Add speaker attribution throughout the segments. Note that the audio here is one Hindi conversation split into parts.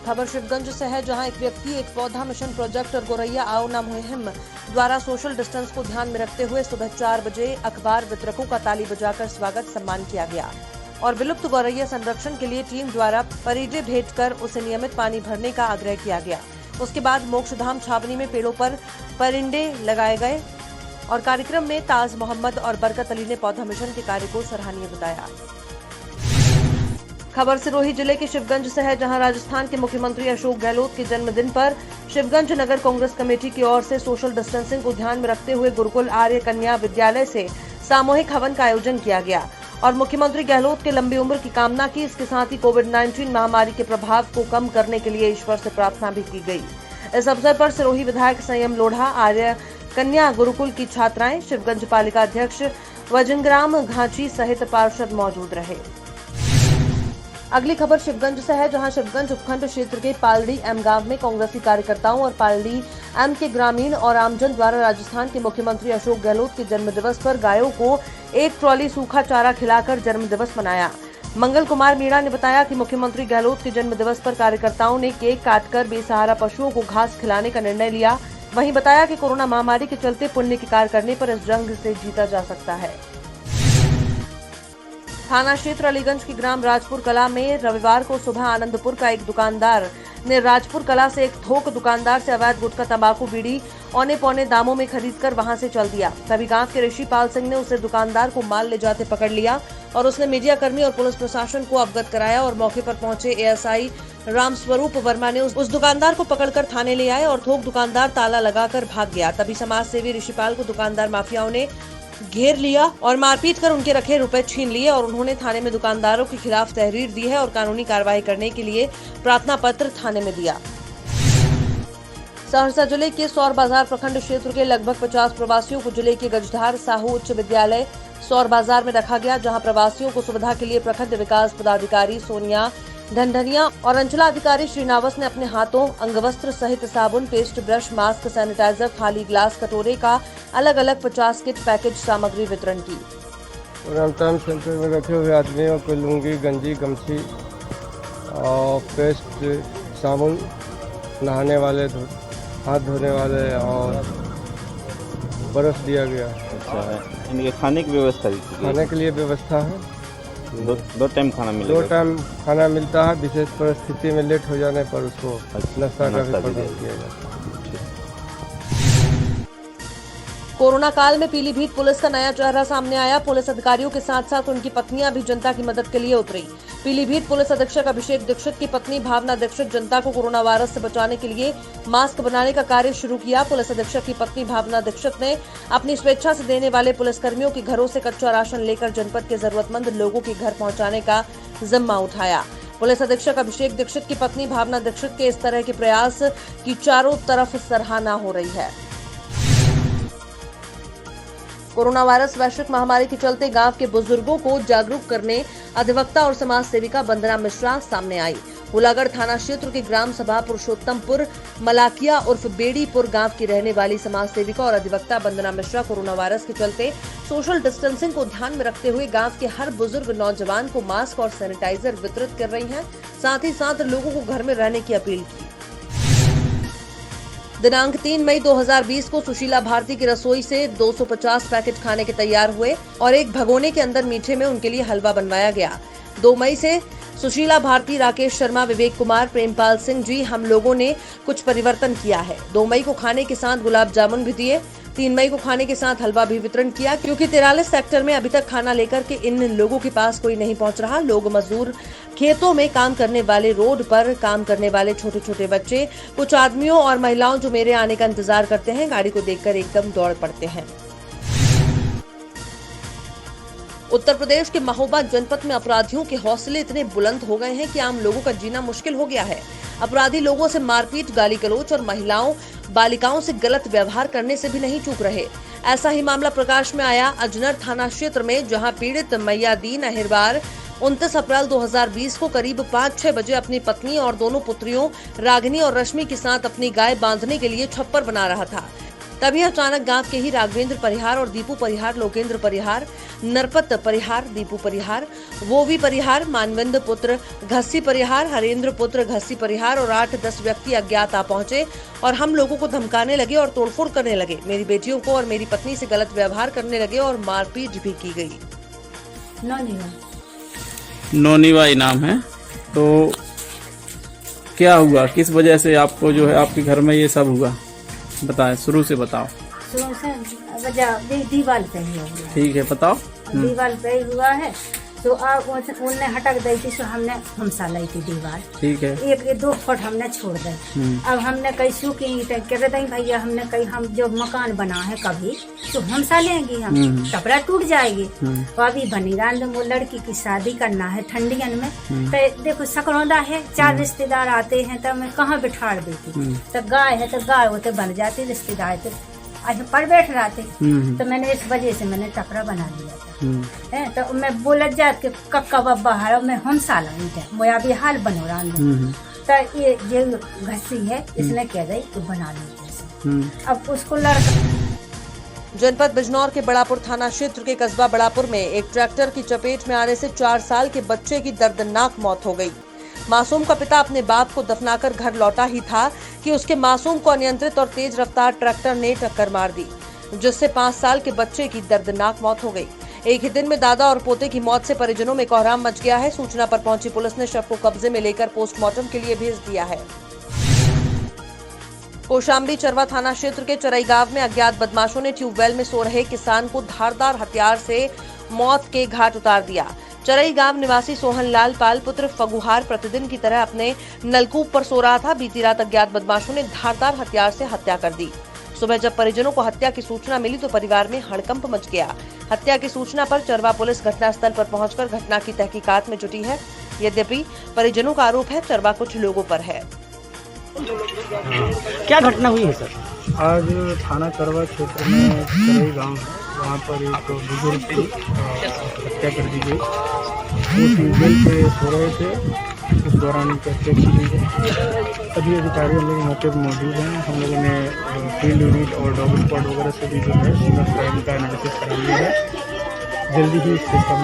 Speaker 1: खबर शिवगंज से है, जहां एक व्यक्ति एक पौधा मिशन प्रोजेक्ट और गोरैया आओ ना मुहिम द्वारा सोशल डिस्टेंस को ध्यान में रखते हुए सुबह 4 बजे अखबार वितरकों का ताली बजाकर स्वागत सम्मान किया गया और विलुप्त गौरैया संरक्षण के लिए टीम द्वारा परिंदे भेजकर उसे नियमित पानी भरने का आग्रह किया गया। उसके बाद मोक्षधाम छावनी में पेड़ों पर परिंदे लगाए गए और कार्यक्रम में ताज मोहम्मद और बरकत अली ने पौधा मिशन के कार्य को सराहनीय बताया। खबर सिरोही जिले के शिवगंज से है, जहां राजस्थान के मुख्यमंत्री अशोक गहलोत के जन्मदिन पर शिवगंज नगर कांग्रेस कमेटी की ओर से सोशल डिस्टेंसिंग को ध्यान में रखते हुए गुरुकुल आर्य कन्या विद्यालय से सामूहिक हवन का आयोजन किया गया और मुख्यमंत्री गहलोत के लंबी उम्र की कामना की। इसके साथ ही कोविड-19 महामारी के प्रभाव को कम करने के लिए ईश्वर से प्रार्थना भी की गई। इस अवसर पर सिरोही विधायक संयम लोढ़ा, आर्य कन्या गुरुकुल की छात्राएं, शिवगंज पालिका अध्यक्ष वजिंगराम घाची सहित पार्षद मौजूद रहे। अगली खबर शिवगंज से है, जहां शिवगंज उपखंड क्षेत्र के पालड़ी एम गांव में कांग्रेसी कार्यकर्ताओं और पालड़ी एम के ग्रामीण और आमजन द्वारा राजस्थान के मुख्यमंत्री अशोक गहलोत के जन्मदिवस पर गायों को एक ट्रॉली सूखा चारा खिलाकर जन्मदिवस मनाया। मंगल कुमार मीणा ने बताया कि मुख्यमंत्री गहलोत के जन्मदिवस पर कार्यकर्ताओं ने केक काटकर बेसहारा पशुओं को घास खिलाने का निर्णय लिया। वहीं बताया कि कोरोना महामारी के चलते पुण्य के कार्य करने पर इस जंग से जीता जा सकता है। थाना क्षेत्र अलीगंज की ग्राम राजपुर कला में रविवार को सुबह आनंदपुर का एक दुकानदार ने राजपुर कला से एक थोक दुकानदार से अवैध गुटखा, तंबाकू, बीड़ी औने पौने दामों में खरीदकर वहां से चल दिया। तभी गांव के ऋषिपाल सिंह ने उसे दुकानदार को माल ले जाते पकड़ लिया और उसने मीडिया कर्मी और पुलिस प्रशासन को अवगत कराया और मौके पर पहुंचे एएसआई रामस्वरूप वर्मा ने उस दुकानदार को पकड़कर थाने ले आए और थोक दुकानदार ताला लगाकर भाग गया। तभी समाज सेवी ऋषिपाल को दुकानदार माफियाओं ने घेर लिया और मारपीट कर उनके रखे रुपए छीन लिए और उन्होंने थाने में दुकानदारों के खिलाफ तहरीर दी है और कानूनी कार्रवाई करने के लिए प्रार्थना पत्र थाने में दिया। सहरसा जिले के सौर बाजार प्रखंड क्षेत्र के लगभग 50 प्रवासियों को जिले के गजधार साहू उच्च विद्यालय सौर बाजार में रखा गया, जहां प्रवासियों को सुविधा के लिए प्रखंड विकास पदाधिकारी सोनिया ढंढनिया और अंचलाधिकारी श्रीनावस ने अपने हाथों अंगवस्त्र सहित साबुन, पेस्ट, ब्रश, मास्क, सैनिटाइजर, थाली, ग्लास, कटोरे का अलग अलग 50 किट पैकेज सामग्री वितरण की।
Speaker 2: क्वारंटाइन सेंटर में रखे हुए आदमियों को लुंगी, गंजी, गमछी और पेस्ट, साबुन, नहाने वाले, हाथ धोने वाले और बर्फ दिया गया।
Speaker 3: अच्छा है। इनके खाने की व्यवस्था भी
Speaker 2: खाने के लिए व्यवस्था है।
Speaker 3: दो टाइम खाना मिलेगा।
Speaker 2: 2 टाइम खाना मिलता है। विशेष परिस्थिति में लेट हो जाने पर उसको नाश्ता का भी प्रबंध किया जाता है।
Speaker 1: कोरोना काल में पीलीभीत पुलिस का नया चेहरा सामने आया। पुलिस अधिकारियों के साथ साथ उनकी पत्नियां भी जनता की मदद के लिए उतरी। पीलीभीत पुलिस अधीक्षक अभिषेक दीक्षित की पत्नी भावना दीक्षित जनता को कोरोना वायरस से बचाने के लिए मास्क बनाने का कार्य शुरू किया। पुलिस अधीक्षक की पत्नी भावना दीक्षित ने अपनी स्वेच्छा से देने वाले पुलिसकर्मियों के घरों से कच्चा राशन लेकर जनपद के जरूरतमंद लोगों के घर पहुंचाने का जिम्मा उठाया। पुलिस अधीक्षक अभिषेक दीक्षित की पत्नी भावना दीक्षित के इस तरह के प्रयास की चारों तरफ सराहना हो रही है। कोरोना वायरस वैश्विक महामारी के चलते गांव के बुजुर्गों को जागरूक करने अधिवक्ता और समाज सेविका वंदना मिश्रा सामने आई। हुलागढ़ थाना क्षेत्र के ग्राम सभा पुरुषोत्तमपुर मलाकिया उर्फ बेड़ीपुर गांव की रहने वाली समाज सेविका और अधिवक्ता वंदना मिश्रा कोरोना वायरस के चलते सोशल डिस्टेंसिंग को ध्यान में रखते हुए गांव के हर बुजुर्ग नौजवान को मास्क और सैनिटाइजर वितरित कर रही हैं। साथ ही साथ लोगों को घर में रहने की अपील की। दिनांक 3 मई 2020 को सुशीला भारती की रसोई से 250 पैकेट खाने के तैयार हुए और एक भगोने के अंदर मीठे में उनके लिए हलवा बनवाया गया। 2 मई से सुशीला भारती, राकेश शर्मा, विवेक कुमार, प्रेमपाल सिंह जी हम लोगों ने कुछ परिवर्तन किया है। 2 मई को खाने के साथ गुलाब जामुन भी दिए। 3 मई को खाने के साथ हलवा भी वितरण किया, क्योंकि 43 सेक्टर में अभी तक खाना लेकर के इन लोगों के पास कोई नहीं पहुंच रहा। लोग मजदूर, खेतों में काम करने वाले, रोड पर काम करने वाले छोटे छोटे बच्चे, कुछ आदमियों और महिलाओं जो मेरे आने का इंतजार करते हैं, गाड़ी को देखकर एकदम दौड़ पड़ते हैं। उत्तर प्रदेश के महोबा जनपद में अपराधियों के हौसले इतने बुलंद हो गए हैं कि आम लोगों का जीना मुश्किल हो गया है। अपराधी लोगों से मारपीट, गाली गलौज और महिलाओं, बालिकाओं से गलत व्यवहार करने से भी नहीं चूक रहे। ऐसा ही मामला प्रकाश में आया अजनर थाना क्षेत्र में, जहां पीड़ित मैयादीन अहिरवार 29 अप्रैल 2020 को करीब 5-6 बजे अपनी पत्नी और दोनों पुत्रियों रागिनी और रश्मि के साथ अपनी गाय बांधने के लिए छप्पर बना रहा था। तभी अचानक गांव के ही राघवेंद्र परिहार और दीपू परिहार, लोकेंद्र परिहार, नरपत परिहार, दीपू परिहार, वोवी परिहार, मानवेंद्र पुत्र घस्सी परिहार, हरेंद्र पुत्र घस्सी परिहार और 8-10 व्यक्ति अज्ञात आ पहुंचे और हम लोगों को धमकाने लगे और तोड़फोड़ करने लगे। मेरी बेटियों को और मेरी पत्नी से गलत व्यवहार करने लगे और मारपीट भी की गई।
Speaker 4: नोनीवा इनाम है। तो क्या हुआ, किस वजह से आपको जो है आपके घर में ये सब हुआ, बताएं, शुरू से बताओ।
Speaker 5: शुरू से वजह दीवार पे ही हुआ।
Speaker 4: ठीक है, बताओ।
Speaker 5: दीवार पे ही हुआ है तो अब उनने हटक दी थी, तो हमने हमसा लाई थी दीवार।
Speaker 4: ठीक है।
Speaker 5: 1-2 फुट हमने छोड़ दी। अब हमने कही शू की कह रहे भैया, हमने कही हम जो मकान बना है कभी तो हमसा लेंगी, हम टपरा टूट जाएगी। तो अभी बनी रात वो लड़की की शादी करना है ठंडियन में, तो देखो सकरौंदा है, 4 रिश्तेदार आते हैं तो मैं कहाँ बिठा देती। तो गाय है तो गाय होते बन जाती, रिश्तेदार तो आज पर बैठ रहा थे। तो मैंने इस वजह से मैंने टपरा बना लिया था। है तो मैं बोला जात के कक्का बब्बा है, मैं हम साला मैं अभी हाल बनो रहा तो ये जो घसी है इसने कह दी तो बना ली। अब उसको लड़का
Speaker 1: जनपद बिजनौर के बड़ापुर थाना क्षेत्र के कस्बा बड़ापुर में एक ट्रैक्टर की चपेट में आने से 4 साल के बच्चे की दर्दनाक मौत हो गई। मासूम का पिता अपने बाप को दफनाकर घर लौटा ही था कि उसके मासूम को अनियंत्रित और तेज रफ्तार ट्रैक्टर ने टक्कर मार दी, जिससे 5 साल के बच्चे की दर्दनाक मौत हो गई। एक ही दिन में दादा और पोते की मौत से परिजनों में कोहराम मच गया है। सूचना पर पहुंची पुलिस ने शव को कब्जे में लेकर पोस्टमार्टम के लिए भेज दिया है। कौशाम्बी चरवा थाना क्षेत्र के चरई गांव में अज्ञात बदमाशों ने ट्यूबवेल में सो रहे किसान को धारदार हथियार से मौत के घाट उतार दिया। चरई गांव निवासी सोहनलाल पाल पुत्र फगुहार प्रतिदिन की तरह अपने नलकूप पर सो रहा था। बीती रात अज्ञात बदमाशों ने धारदार हथियार से हत्या कर दी। सुबह जब परिजनों को हत्या की सूचना मिली तो परिवार में हड़कंप मच गया। हत्या की सूचना पर चरवा पुलिस घटनास्थल पर पहुंचकर घटना की तहकीकात में जुटी है। यद्यपि परिजनों का आरोप है चरवा कुछ लोगों पर है।
Speaker 6: क्या घटना हुई है सर?
Speaker 7: आज थाना चरवा क्षेत्र में चरई गांव है, वहाँ पर एक बुजुर्ग की हत्या कर दी गई। वो ट्यूबवेल पे सो रहे थे, उस दौरान उनकी हत्या की गई है। सभी अधिकारी हम लोग मौके पर मौजूद हैं। हम लोगों ने फील्ड यूनिट और डॉग स्क्वाड वगैरह से भी जो है सीनियर क्राइम का एनालिसिस करा लिया है। जल्दी ही इस सिस्टम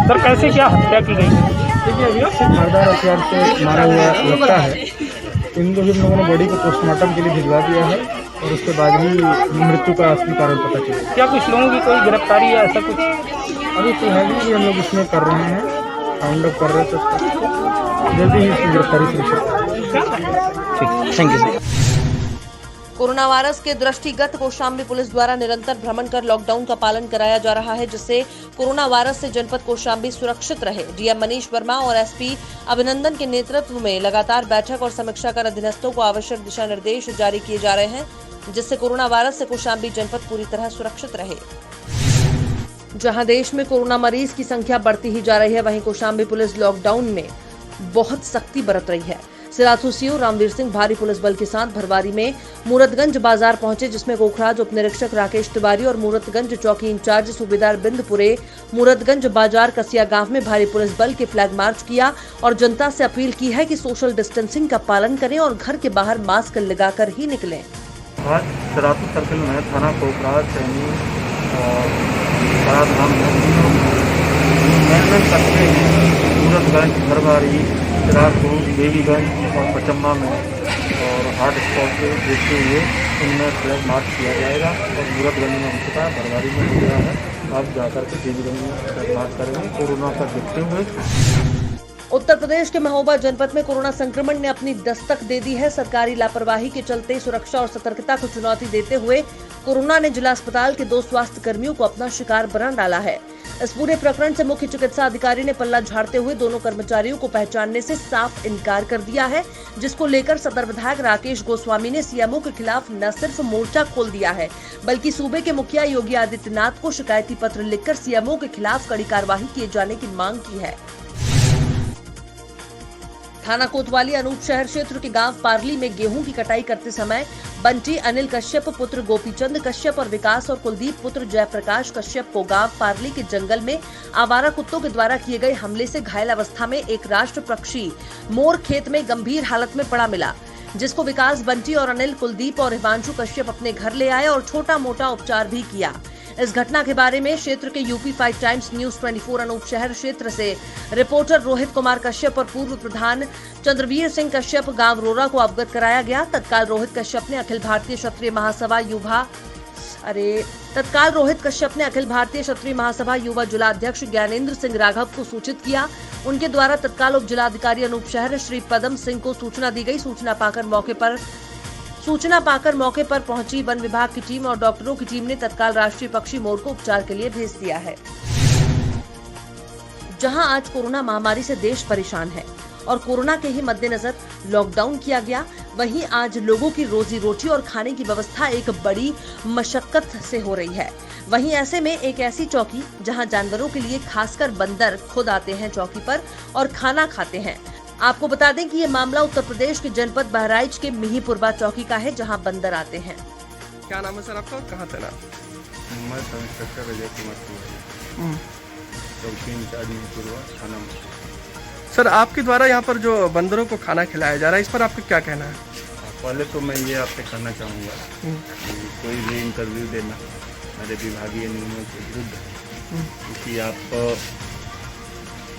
Speaker 6: सर कैसे क्या हत्या की गई है?
Speaker 7: देखिए अभी धारदार हथियार से मारा हुआ लगता है। इनको भी हम लोगों ने बॉडी को पोस्टमार्टम के लिए भिजवा दिया है और उसके बाद ही मृत्यु का असली कारण पता चलेगा।
Speaker 6: क्या कुछ लोगों की कोई गिरफ्तारी है ऐसा कुछ?
Speaker 7: अभी फिलहाल ही हम लोग इसमें कर रहे हैं, राउंड अप कर रहे थे, जल्दी ही इसकी गिरफ्तारी सुनिश्चित।
Speaker 6: ठीक, thank you sir.
Speaker 1: Corona virus के दृष्टिगत कौशाम्बी पुलिस द्वारा निरंतर भ्रमण कर लॉकडाउन का पालन कराया जा रहा है, जिससे कोरोना वायरस से जनपद कौशाम्बी सुरक्षित रहे। डीएम मनीष वर्मा और एसपी अभिनंदन के नेतृत्व में लगातार बैठक और समीक्षा कर अधीनस्थों को आवश्यक दिशा निर्देश जारी किए जा रहे हैं, जिससे कोरोना वायरस से कौशाम्बी जनपद पूरी तरह सुरक्षित रहे। जहां देश में कोरोना मरीज की संख्या बढ़ती ही जा रही है, वहीं कौशाम्बी पुलिस लॉकडाउन में बहुत सख्ती बरत रही है। सिराथू सीओ रामवीर सिंह भारी पुलिस बल के साथ भरवारी में मूरतगंज बाजार पहुंचे, जिसमें कोखराज उप निरीक्षक राकेश तिवारी और मूरतगंज चौकी इंचार्ज सूबेदार बिंदपुरे मूरतगंज बाजार कसिया गांव में भारी पुलिस बल के फ्लैग मार्च किया और जनता से अपील की है कि सोशल डिस्टेंसिंग का पालन करें और घर के बाहर मास्क लगाकर ही निकलें।
Speaker 7: आज सिराथू सर्कल में थाना कोखराज सैनी और बड़ाधाम मूरतगंज भरवारी सिराथू देवीगंज और पचम्मा में और हॉट स्पॉट को देखते हुए उनमें फ्लैग मार्च किया जाएगा और मूरतगंज में हो चुका है, भरवारी में हो गया है। आप जाकर के देवीगंज में फ्लैग मार्च करेंगे कोरोना का देखते हुए।
Speaker 1: उत्तर प्रदेश के महोबा जनपद में कोरोना संक्रमण ने अपनी दस्तक दे दी है। सरकारी लापरवाही के चलते सुरक्षा और सतर्कता को चुनौती देते हुए कोरोना ने जिला अस्पताल के 2 स्वास्थ्य कर्मियों को अपना शिकार बना डाला है। इस पूरे प्रकरण से मुख्य चिकित्सा अधिकारी ने पल्ला झाड़ते हुए दोनों कर्मचारियों को पहचानने से साफ इनकार कर दिया है, जिसको लेकर सदर विधायक राकेश गोस्वामी ने सीएमओ के खिलाफ न सिर्फ मोर्चा खोल दिया है, बल्कि सूबे के मुखिया योगी आदित्यनाथ को शिकायती पत्र लिखकर सीएमओ के खिलाफ कड़ी कार्रवाई किए जाने की मांग की है। थाना कोतवाली अनूप शहर क्षेत्र के गांव पारली में गेहूं की कटाई करते समय बंटी अनिल कश्यप पुत्र गोपीचंद कश्यप और विकास और कुलदीप पुत्र जयप्रकाश कश्यप को गांव पारली के जंगल में आवारा कुत्तों के द्वारा किए गए हमले से घायल अवस्था में एक राष्ट्र पक्षी मोर खेत में गंभीर हालत में पड़ा मिला। जिसको विकास बंटी और अनिल कुलदीप और हिमांशु कश्यप अपने घर ले आए और छोटा मोटा उपचार भी किया। इस घटना के बारे में क्षेत्र के यूपी 5 टाइम्स न्यूज 24 अनूप शहर क्षेत्र से रिपोर्टर रोहित कुमार कश्यप और पूर्व प्रधान चंद्रवीर सिंह कश्यप गांव रोरा को अवगत कराया गया। तत्काल रोहित कश्यप ने अखिल भारतीय क्षत्रिय महासभा युवा जिलाध्यक्ष ज्ञानेंद्र सिंह राघव को सूचित किया। उनके द्वारा तत्काल उप जिलाधिकारी अनूप शहर श्री पदम सिंह को सूचना दी गई। सूचना पाकर मौके पर पहुंची वन विभाग की टीम और डॉक्टरों की टीम ने तत्काल राष्ट्रीय पक्षी मोर को उपचार के लिए भेज दिया है। जहां आज कोरोना महामारी से देश परेशान है और कोरोना के ही मद्देनजर लॉकडाउन किया गया, वहीं आज लोगों की रोजी रोटी और खाने की व्यवस्था एक बड़ी मशक्कत से हो रही है। वहीं ऐसे में एक ऐसी चौकी जहां जानवरों के लिए खासकर बंदर खुद आते हैं चौकी पर और खाना खाते हैं। आपको बता दें कि ये मामला उत्तर प्रदेश के जनपद बहराइच के मिहीपुरवा चौकी का है, जहां बंदर आते हैं।
Speaker 8: क्या नाम है सर आपका और कहाँ तैनात?
Speaker 3: मैं इंस्पेक्टर अजय कुमार तिवारी, चौकी इंचार्ज मिहीपुरवा थाना।
Speaker 8: सर आपके द्वारा यहाँ पर जो बंदरों को खाना खिलाया जा रहा है, इस पर आपका क्या कहना है?
Speaker 3: पहले तो मैं ये आपसे कहना चाहूँगा कि कोई भी इंटरव्यू देना मेरे विभागीय नियमों के विरुद्ध है, क्योंकि आप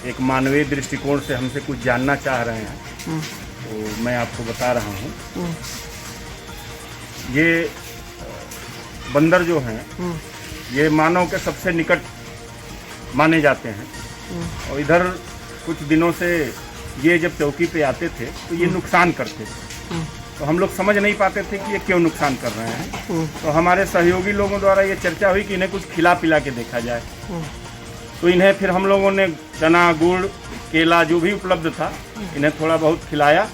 Speaker 3: एक मानवीय दृष्टिकोण से हमसे कुछ जानना चाह रहे हैं, तो मैं आपको बता रहा हूँ। ये बंदर जो हैं ये मानव के सबसे निकट माने जाते हैं और इधर कुछ दिनों से ये जब चौकी पे आते थे तो ये नुकसान करते थे, तो हम लोग समझ नहीं पाते थे कि ये क्यों नुकसान कर रहे हैं। तो हमारे सहयोगी लोगों द्वारा ये चर्चा हुई कि इन्हें कुछ खिला पिला के देखा जाए। तो इन्हें फिर हम लोगों ने चना, गुड़, केला जो भी उपलब्ध था इन्हें थोड़ा बहुत खिलाया।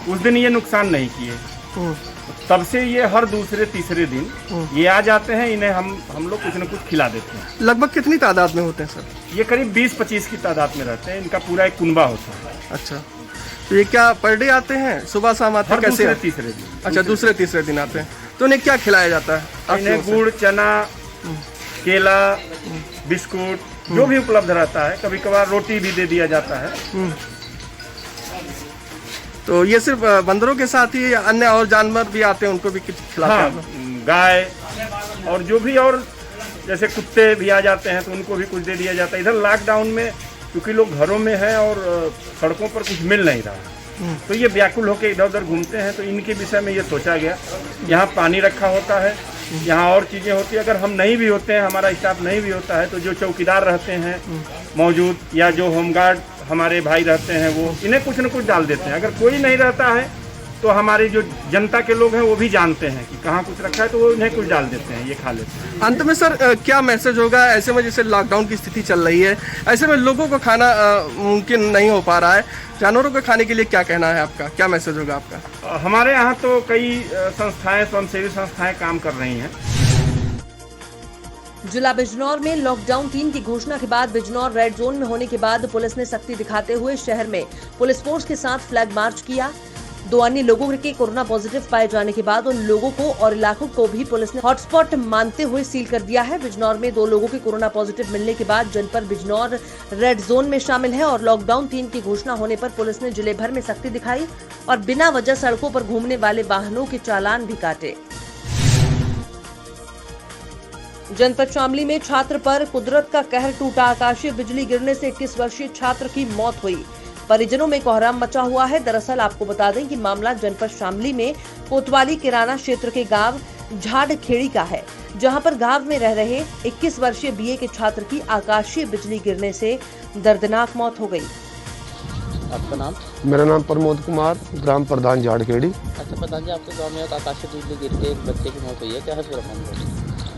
Speaker 3: उस दिन ये नुकसान नहीं किए, तब से ये हर दूसरे तीसरे दिन ये आ जाते हैं। इन्हें हम लोग कुछ न कुछ खिला देते हैं।
Speaker 8: लगभग कितनी तादाद में होते हैं सर?
Speaker 3: ये करीब 20-25 की तादाद में रहते हैं। इनका पूरा एक कुनबा होता है।
Speaker 8: अच्छा, तो ये क्या पर डे आते हैं, सुबह शाम आते हैं, कैसे?
Speaker 3: दूसरे तीसरे दिन।
Speaker 8: अच्छा, दूसरे तीसरे दिन आते हैं। तो इन्हें क्या खिलाया जाता है?
Speaker 3: इन्हें गुड़, चना, केला, बिस्कुट जो भी उपलब्ध रहता है, कभी कभार रोटी भी दे दिया जाता है।
Speaker 8: तो ये सिर्फ बंदरों के साथ ही अन्य और जानवर भी आते हैं, उनको भी कुछ खिलाते हैं?
Speaker 3: गाय और जो भी और जैसे कुत्ते भी आ जाते हैं तो उनको भी कुछ दे दिया जाता है। इधर लॉकडाउन में क्योंकि लोग घरों में हैं और सड़कों पर कुछ मिल नहीं रहा, तो ये व्याकुल होकर इधर उधर घूमते हैं। तो इनके विषय में ये सोचा गया, यहाँ पानी रखा होता है, यहाँ और चीज़ें होती है। अगर हम नहीं भी होते हैं, हमारा स्टाफ नहीं भी होता है, तो जो चौकीदार रहते हैं मौजूद या जो होमगार्ड हमारे भाई रहते हैं वो इन्हें कुछ न कुछ डाल देते हैं। अगर कोई नहीं रहता है तो हमारे जो जनता के लोग हैं वो भी जानते हैं कि कहाँ कुछ रखा है, तो वो इन्हें कुछ डाल देते हैं, ये खा लेते हैं।
Speaker 8: अंत में सर क्या मैसेज होगा ऐसे में, जैसे लॉकडाउन की स्थिति चल रही है, ऐसे में लोगों को खाना मुमकिन नहीं हो पा रहा है, जानवरों को खाने के लिए क्या कहना है आपका, क्या मैसेज होगा आपका?
Speaker 3: हमारे यहाँ तो कई संस्थाएं, स्वयंसेवी संस्थाएं काम कर रही हैं।
Speaker 1: जिला बिजनौर में लॉकडाउन 3 की घोषणा के बाद बिजनौर रेड जोन में होने के बाद पुलिस ने सख्ती दिखाते हुए शहर में पुलिस फोर्स के साथ फ्लैग मार्च किया। 2 अन्य लोगों के कोरोना पॉजिटिव पाए जाने के बाद उन लोगों को और इलाकों को भी पुलिस ने हॉटस्पॉट मानते हुए सील कर दिया है। बिजनौर में 2 लोगों के कोरोना पॉजिटिव मिलने के बाद जनपद बिजनौर रेड जोन में शामिल है और लॉकडाउन 3 की घोषणा होने पर पुलिस ने जिले भर में सख्ती दिखाई और बिना वजह सड़कों पर घूमने वाले वाहनों के चालान भी काटे। जनपद शामली में छात्र पर कुदरत का कहर टूटा। आकाशीय बिजली गिरने से 21 वर्षीय छात्र की मौत हुई। परिजनों में कोहराम मचा हुआ है। दरअसल आपको बता दें कि मामला जनपद शामली में कोतवाली किराना क्षेत्र के गांव झाड़खेड़ी का है, जहां पर गांव में रह रहे 21 वर्षीय बीए के छात्र की आकाशीय बिजली गिरने से दर्दनाक मौत हो गई।
Speaker 6: आपका नाम?
Speaker 2: मेरा नाम प्रमोद कुमार, ग्राम प्रधान झाड़खेड़ी।
Speaker 6: अच्छा प्रधान जी, आपके गांव में एक आकाशीय बिजली गिर के एक बच्चे की मौत हुई है, क्या है पूरा मामला?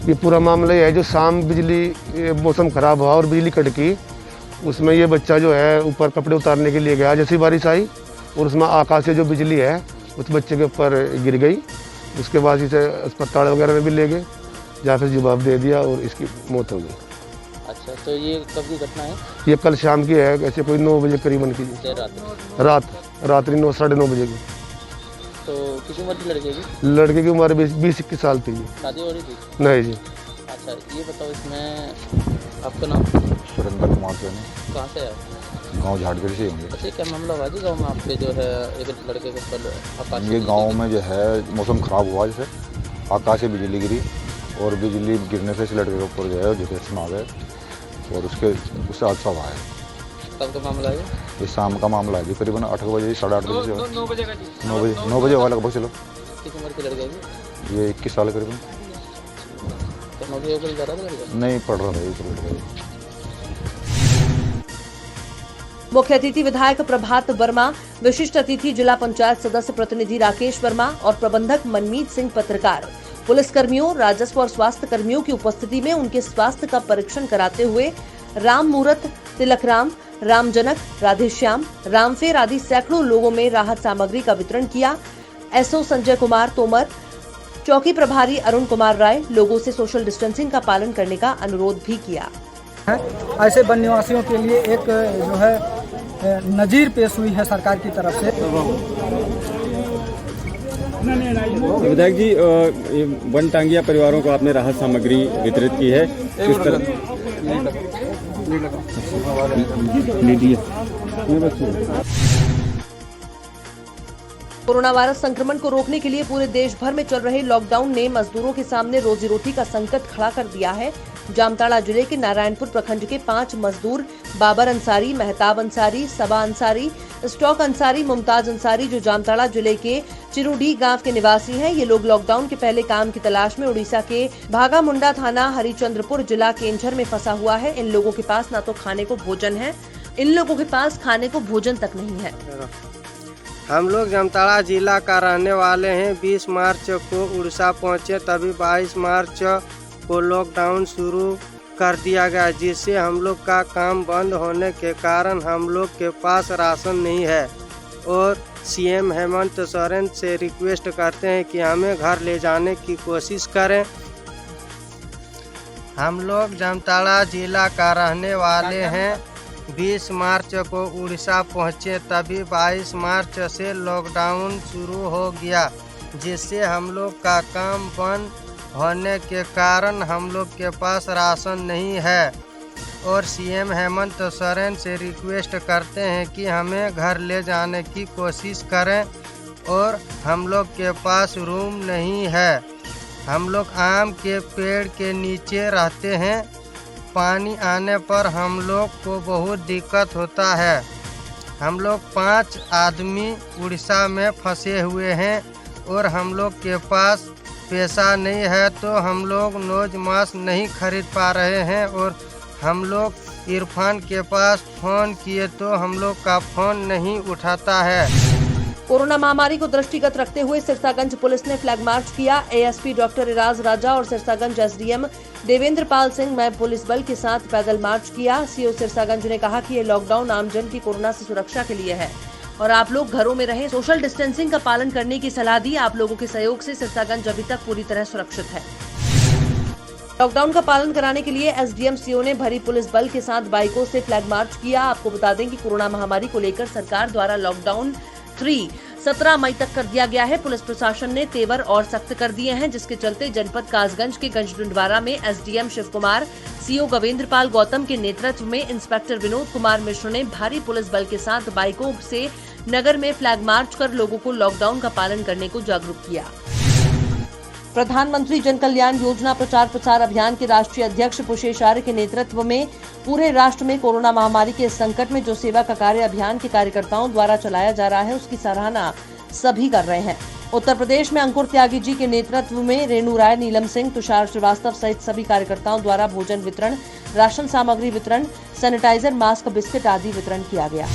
Speaker 2: ये पूरा मामला ये है, जो शाम बिजली मौसम खराब हुआ और बिजली कड़की, उसमें ये बच्चा जो है ऊपर कपड़े उतारने के लिए गया, जैसी बारिश आई और उसमें आकाशीय जो बिजली है उस बच्चे के ऊपर गिर गई। उसके बाद इसे अस्पताल वगैरह में भी ले गए, जहाँ फिर जवाब दे दिया और इसकी मौत हो गई।
Speaker 6: अच्छा, तो ये कब की घटना है?
Speaker 2: ये कल शाम की है, ऐसे कोई 9 बजे करीबन की, रात्रि 9 साढ़े 9 बजे की।
Speaker 6: तो किस उम्र की लड़के की?
Speaker 2: लड़के की उम्र 20-21 साल थी।
Speaker 6: शादी हो रही थी?
Speaker 2: नहीं जी।
Speaker 6: अच्छा, ये बताओ इसमें आपका नाम?
Speaker 9: सुरेंद्र कुमार सोनी।
Speaker 6: कहाँ से है?
Speaker 9: गांव झाड़गढ़ से होंगे।
Speaker 6: अच्छा, क्या मामला हुआ जी गाँव में आपके जो है एक लड़के के ऊपर आकाश?
Speaker 9: ये गांव में जो है मौसम खराब हुआ, जैसे आकाश से बिजली गिरी और बिजली गिरने से इस लड़के के ऊपर जो है जगह में आ गए और उससे हादसा हुआ है।
Speaker 6: कब का मामला है
Speaker 9: ये? शाम का मामला है जी, करीबन 8 बजे 8:30 बजे से 9 बजे हुआ लगभग। चलो,
Speaker 6: किस उम्र के लड़के हैं?
Speaker 9: ये 21 साल करीबन।
Speaker 6: तो नौकरी वोकरी कर रहा था लड़का?
Speaker 9: नहीं पढ़ रहा था ये लड़का।
Speaker 1: मुख्य अतिथि विधायक प्रभात वर्मा, विशिष्ट अतिथि जिला पंचायत सदस्य प्रतिनिधि राकेश वर्मा और प्रबंधक मनमीत सिंह पत्रकार पुलिस कर्मियों, राजस्व और स्वास्थ्य कर्मियों की उपस्थिति में उनके स्वास्थ्य का परीक्षण कराते हुए राम मूरत, तिलकराम, रामजनक, राधेश्याम, रामफेर आदि सैकड़ों लोगों में राहत सामग्री का वितरण किया। एसओ संजय कुमार तोमर, चौकी प्रभारी अरुण कुमार राय लोगों से सोशल डिस्टेंसिंग का पालन करने का अनुरोध भी किया।
Speaker 10: ऐसे वन निवासियों के लिए एक जो है नजीर पेश हुई है सरकार की तरफ से।
Speaker 11: विधायक जी, वन टांगिया परिवारों को आपने राहत सामग्री वितरित की है, किस तरह?
Speaker 1: कोरोना वायरस संक्रमण को रोकने के लिए पूरे देश भर में चल रहे लॉकडाउन ने मजदूरों के सामने रोजी रोटी का संकट खड़ा कर दिया है। जामताड़ा जिले के नारायणपुर प्रखंड के 5 मजदूर बाबर अंसारी, मेहताब अंसारी, सबा अंसारी, स्टॉक अंसारी, मुमताज अंसारी जो जामताड़ा जिले के चिरुडी गांव के निवासी हैं, ये लोग लॉकडाउन के पहले काम की तलाश में उड़ीसा के भागामुंडा थाना हरिचंद्रपुर जिला केंझर में फंसा हुआ है। इन लोगों के पास ना तो खाने को भोजन है, इन लोगों के पास खाने को भोजन तक नहीं है।
Speaker 2: हम लोग जामताड़ा जिला का रहने वाले हैं। 20 मार्च को उड़ीसा पहुंचे, तभी 22 मार्च को लॉकडाउन शुरू कर दिया गया, जिससे हम लोग का काम बंद होने के कारण हम लोग के पास राशन नहीं है और सीएम हेमंत सोरेन से रिक्वेस्ट करते हैं कि हमें घर ले जाने की कोशिश करें। हम लोग जामताड़ा जिला का रहने वाले हैं। 20 मार्च को उड़ीसा पहुंचे, तभी 22 मार्च से लॉकडाउन शुरू हो गया, जिससे हम लोग का काम बंद होने के कारण हम लोग के पास राशन नहीं है और सीएम हेमंत सोरेन से रिक्वेस्ट करते हैं कि हमें घर ले जाने की कोशिश करें और हम लोग के पास रूम नहीं है। हम लोग आम के पेड़ के नीचे रहते हैं। पानी आने पर हम लोग को बहुत दिक्कत होता है। हम लोग 5 आदमी उड़ीसा में फंसे हुए हैं और हम लोग के पास पैसा नहीं है, तो हम लोग नोज मास्क नहीं खरीद पा रहे हैं और हम लोग इरफान के पास फ़ोन किए तो हम लोग का फ़ोन नहीं उठाता है।
Speaker 1: कोरोना महामारी को दृष्टिगत रखते हुए सिरसागंज पुलिस ने फ्लैग मार्च किया। एएसपी डॉक्टर इराज राजा और सिरसागंज एसडीएम देवेंद्र पाल सिंह में पुलिस बल के साथ पैदल मार्च किया। सीओ सिरसागंज ने कहा कि ये लॉकडाउन आमजन की कोरोना से सुरक्षा के लिए है और आप लोग घरों में रहें, सोशल डिस्टेंसिंग का पालन करने की सलाह दी। आप लोगों के सहयोग से सिरसागंज अभी तक पूरी तरह सुरक्षित है। लॉकडाउन का पालन कराने के लिए एसडीएम सीओ ने भरी पुलिस बल के साथ बाइकों से फ्लैग मार्च किया। आपको बता दें कि कोरोना महामारी को लेकर सरकार द्वारा लॉकडाउन 3 17 मई तक कर दिया गया है। पुलिस प्रशासन ने तेवर और सख्त कर दिए हैं, जिसके चलते जनपद कासगंज के गंजडुंडवारा में एसडीएम शिव कुमार, सीओ गवेंद्र पाल गौतम के नेतृत्व में इंस्पेक्टर विनोद कुमार मिश्र ने भारी पुलिस बल के साथ बाइकों से नगर में फ्लैग मार्च कर लोगों को लॉकडाउन का पालन करने को जागरूक किया। प्रधानमंत्री जन कल्याण योजना प्रचार प्रसार अभियान के राष्ट्रीय अध्यक्ष पुष्पेश आर्य के नेतृत्व में पूरे राष्ट्र में कोरोना महामारी के संकट में जो सेवा का कार्य अभियान के कार्यकर्ताओं द्वारा चलाया जा रहा है, उसकी सराहना सभी कर रहे हैं। उत्तर प्रदेश में अंकुर त्यागी जी के नेतृत्व में रेणु राय, नीलम सिंह, तुषार श्रीवास्तव सहित सभी कार्यकर्ताओं द्वारा भोजन वितरण, राशन सामग्री वितरण, सैनिटाइजर, मास्क, बिस्किट आदि वितरण किया गया।